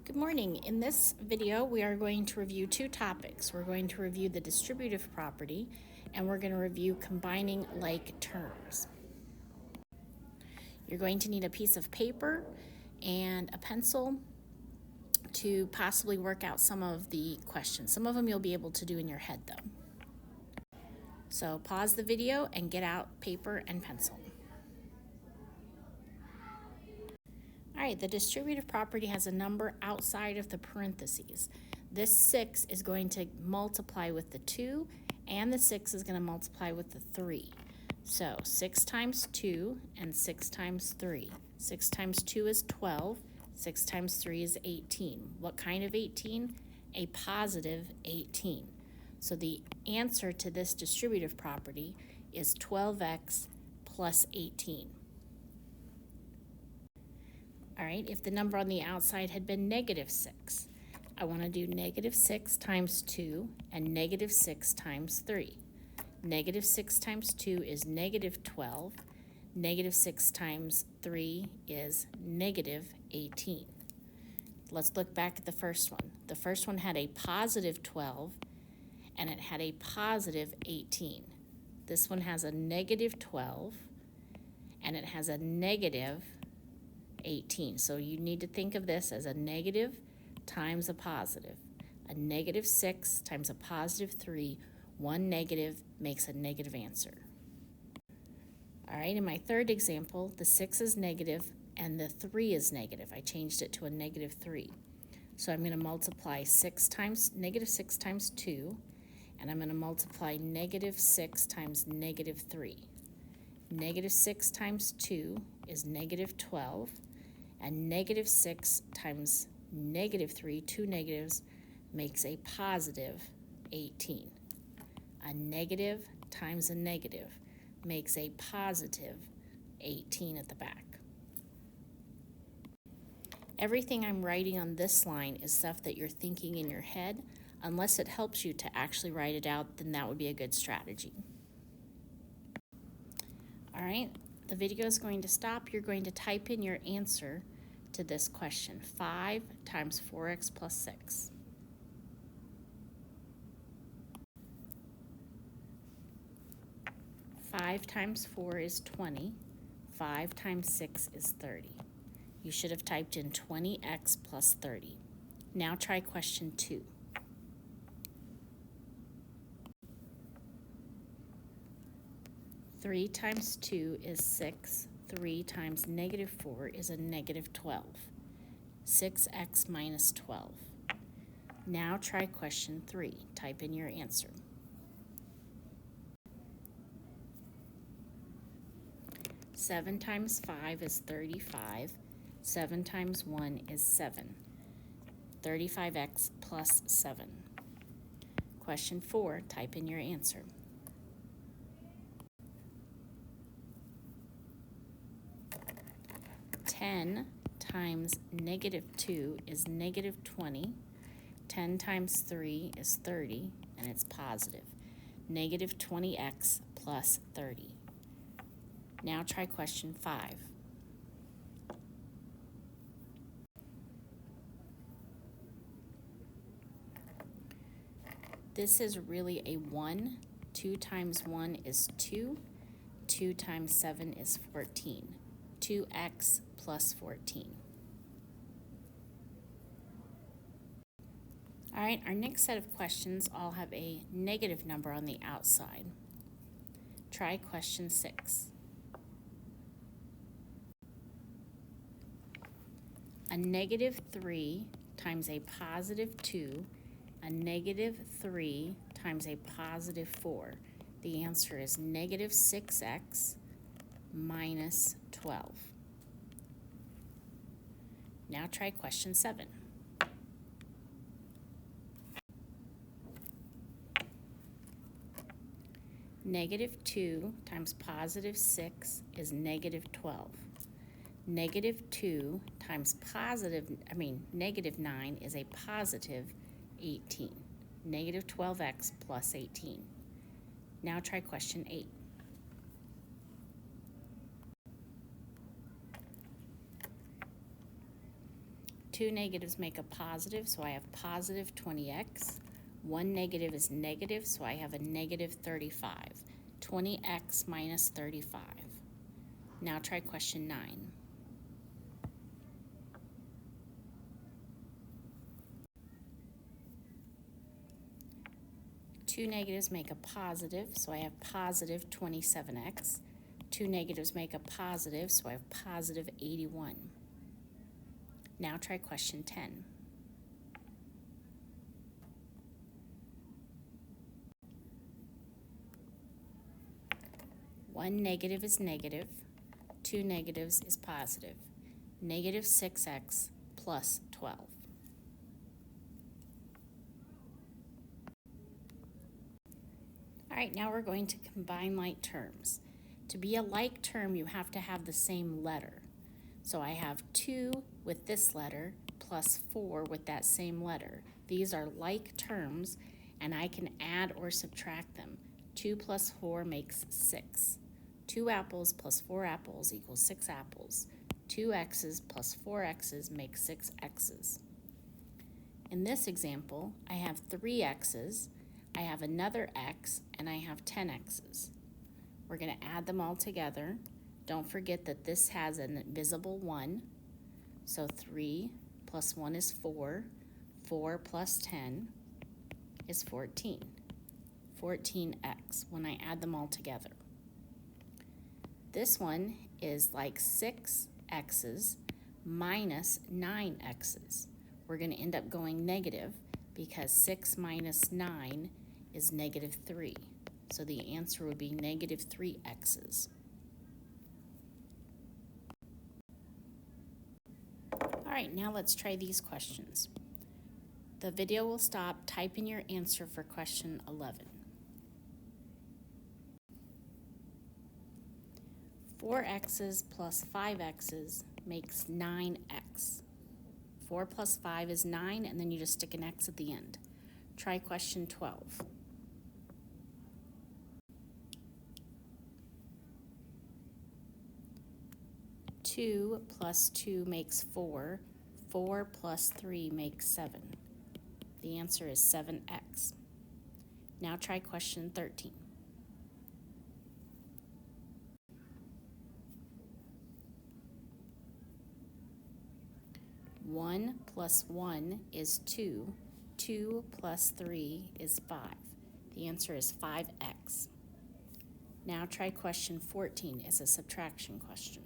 Good morning. In this video, we are going to review two topics. We're going to review the distributive property, and we're going to review combining like terms. You're going to need a piece of paper and a pencil to possibly work out some of the questions. Some of them you'll be able to do in your head, though. So pause the video and get out paper and pencil. All right, the distributive property has a number outside of the parentheses. This 6 is going to multiply with the 2, and the 6 is going to multiply with the 3. So 6 times 2 and 6 times 3. 6 times 2 is 12. 6 times 3 is 18. What kind of 18? A positive 18. So the answer to this distributive property is 12x plus 18. All right, if the number on the outside had been negative 6, I want to do negative 6 times 2 and negative 6 times 3. Negative 6 times 2 is negative 12. Negative 6 times 3 is negative 18. Let's look back at the first one. The first one had a positive 12 and it had a positive 18. This one has a negative 12 and it has a negative 18. So you need to think of this as a negative times a positive. A negative 6 times a positive 3, one negative makes a negative answer. All right, in my third example, the 6 is negative and the 3 is negative. I changed it to a negative 3. So I'm going to multiply negative 6 times 2, and I'm going to multiply negative 6 times negative 3. Negative 6 times 2 is negative 12. And negative 6 times negative 3, two negatives, makes a positive 18. A negative times a negative makes a positive 18 at the back. Everything I'm writing on this line is stuff that you're thinking in your head. Unless it helps you to actually write it out, then that would be a good strategy. All right, the video is going to stop. You're going to type in your answer to this question. 5 times 4x plus 6. Five times 4 is 20. 5 times 6 is 30. You should have typed in 20x plus 30. Now try question 2. Three times 2 is 6. 3 times negative 4 is a negative 12. 6x minus 12. Now try question 3. Type in your answer. Seven times 5 is 35. 7 times 1 is 7. 35x plus 7. Question 4. Type in your answer. 10 times negative 2 is negative 20. 10 times 3 is 30, and it's positive. Negative 20x plus 30. Now try question 5. This is really a 1. 2 times 1 is 2. 2 times 7 is 14. 2x plus 14. All right, our next set of questions all have a negative number on the outside. Try question 6. A negative 3 times a positive 2, a negative 3 times a positive 4. The answer is negative 6x minus 12. Now try question 7. Negative 2 times positive 6 is negative 12. Negative 2 times negative 9 is a positive 18. Negative 12x plus 18. Now try question 8. Two negatives make a positive, so I have positive 20x. One negative is negative, so I have a negative 35. 20x minus 35. Now try question 9. Two negatives make a positive, so I have positive 27x. Two negatives make a positive, so I have positive 81. Now try question 10. One negative is negative, two negatives is positive. Negative 6x plus 12. All right, now we're going to combine like terms. To be a like term, you have to have the same letter. So I have 2 with this letter plus 4 with that same letter. These are like terms, and I can add or subtract them. 2 plus 4 makes 6. 2 apples plus 4 apples equals 6 apples. 2 x's plus 4 x's make 6 x's. In this example, I have 3 x's, I have another x, and I have 10 x's. We're going to add them all together. Don't forget that this has an invisible 1. So 3 plus 1 is 4. 4 plus 10 is 14. 14x when I add them all together. This one is like 6 x's minus 9 x's. We're going to end up going negative because 6 minus 9 is negative 3. So the answer would be negative 3 x's. All right, now let's try these questions. The video will stop. Type in your answer for question 11. 4 x's plus 5 x's makes 9x. 4 plus 5 is 9, and then you just stick an x at the end. Try question 12. 2 plus 2 makes 4. 4 plus 3 makes 7. The answer is 7x. Now try question 13. 1 plus 1 is 2. 2 plus 3 is 5. The answer is 5x. Now try question 14. It's a subtraction question.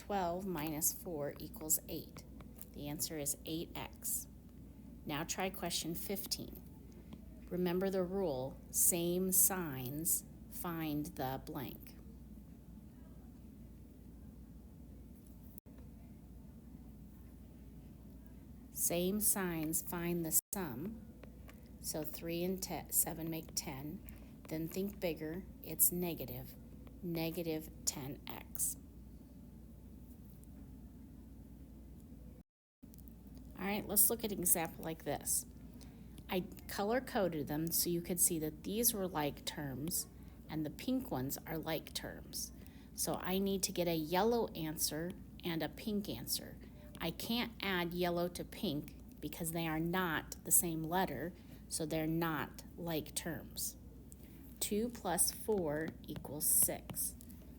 12 minus 4 equals 8. The answer is 8x. Now try question 15. Remember the rule, same signs, find the blank. Same signs, find the sum. So 3 and 7 make 10. Then think bigger, it's negative. Negative 10x. All right, let's look at an example like this. I color-coded them so you could see that these were like terms and the pink ones are like terms. So I need to get a yellow answer and a pink answer. I can't add yellow to pink because they are not the same letter, so they're not like terms. 2 plus 4 equals 6.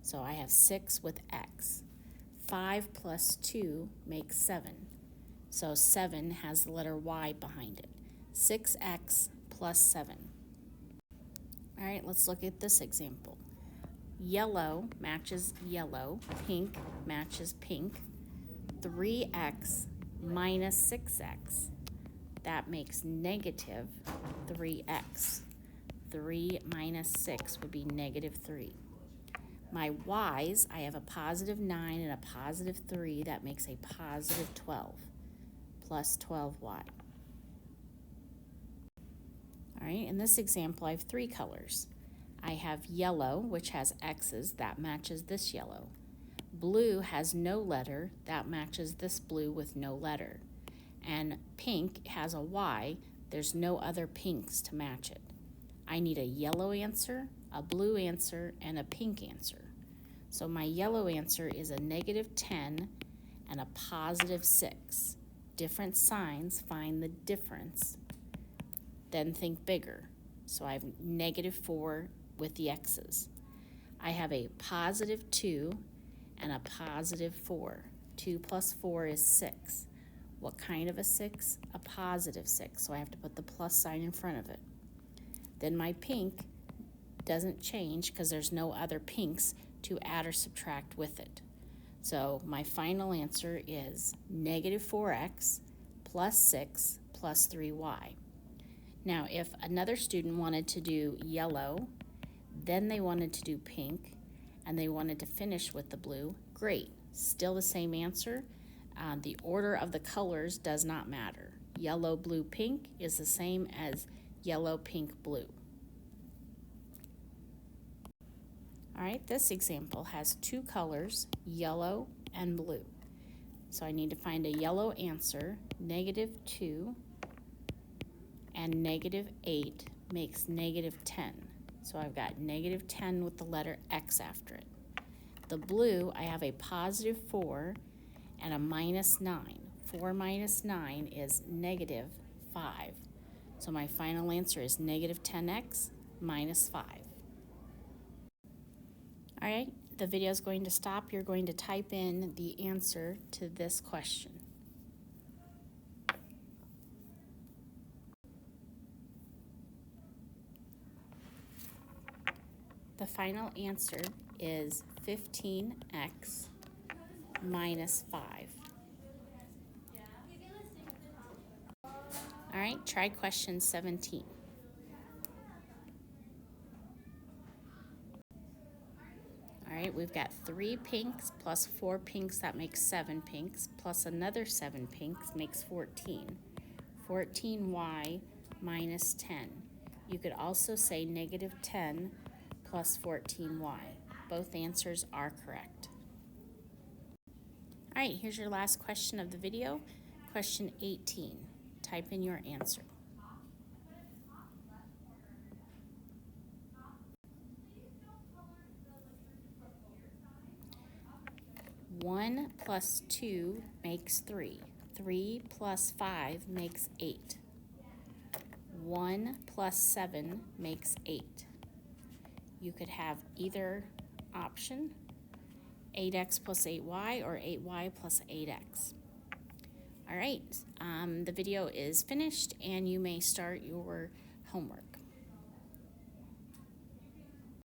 So I have 6 with x. 5 plus 2 makes 7. So 7 has the letter y behind it. 6x plus 7. All right, let's look at this example. Yellow matches yellow. Pink matches pink. 3x minus 6x. That makes negative 3x. 3 minus 6 would be negative 3. My y's, I have a positive 9 and a positive 3. That makes a positive 12 plus 12y. All right, in this example, I have 3 colors. I have yellow, which has x's. That matches this yellow. Blue has no letter. That matches this blue with no letter. And pink has a y. There's no other pinks to match it. I need a yellow answer, a blue answer, and a pink answer. So my yellow answer is a -10 and a +6. Different signs, find the difference, then think bigger. So I have -4 with the X's. I have a +2 and a +4. 2 plus 4 is 6. What kind of a 6? A +6, so I have to put the plus sign in front of it. Then my pink doesn't change because there's no other pinks to add or subtract with it. So my final answer is -4x plus 6 plus 3y. Now, if another student wanted to do yellow, then they wanted to do pink, and they wanted to finish with the blue, great. Still the same answer. The order of the colors does not matter. Yellow, blue, pink is the same as yellow, pink, blue. All right, this example has two colors, yellow and blue. So I need to find a yellow answer. -2 and -8 makes -10. So I've got -10 with the letter X after it. The blue, I have a +4 and a -9. 4 minus 9 is -5. So my final answer is -10x minus 5. All right, the video is going to stop. You're going to type in the answer to this question. The final answer is 15x minus 5. All right, try question 17. All right, we've got 3 pinks plus 4 pinks, that makes 7 pinks, plus another 7 pinks makes 14. 14y minus 10. You could also say -10 plus 14y. Both answers are correct. All right, here's your last question of the video. Question 18. Type in your answer. One plus 2 makes 3. 3 plus 5 makes 8. 1 plus 7 makes 8. You could have either option, 8x plus 8y or 8y plus 8x. All right, the video is finished and you may start your homework.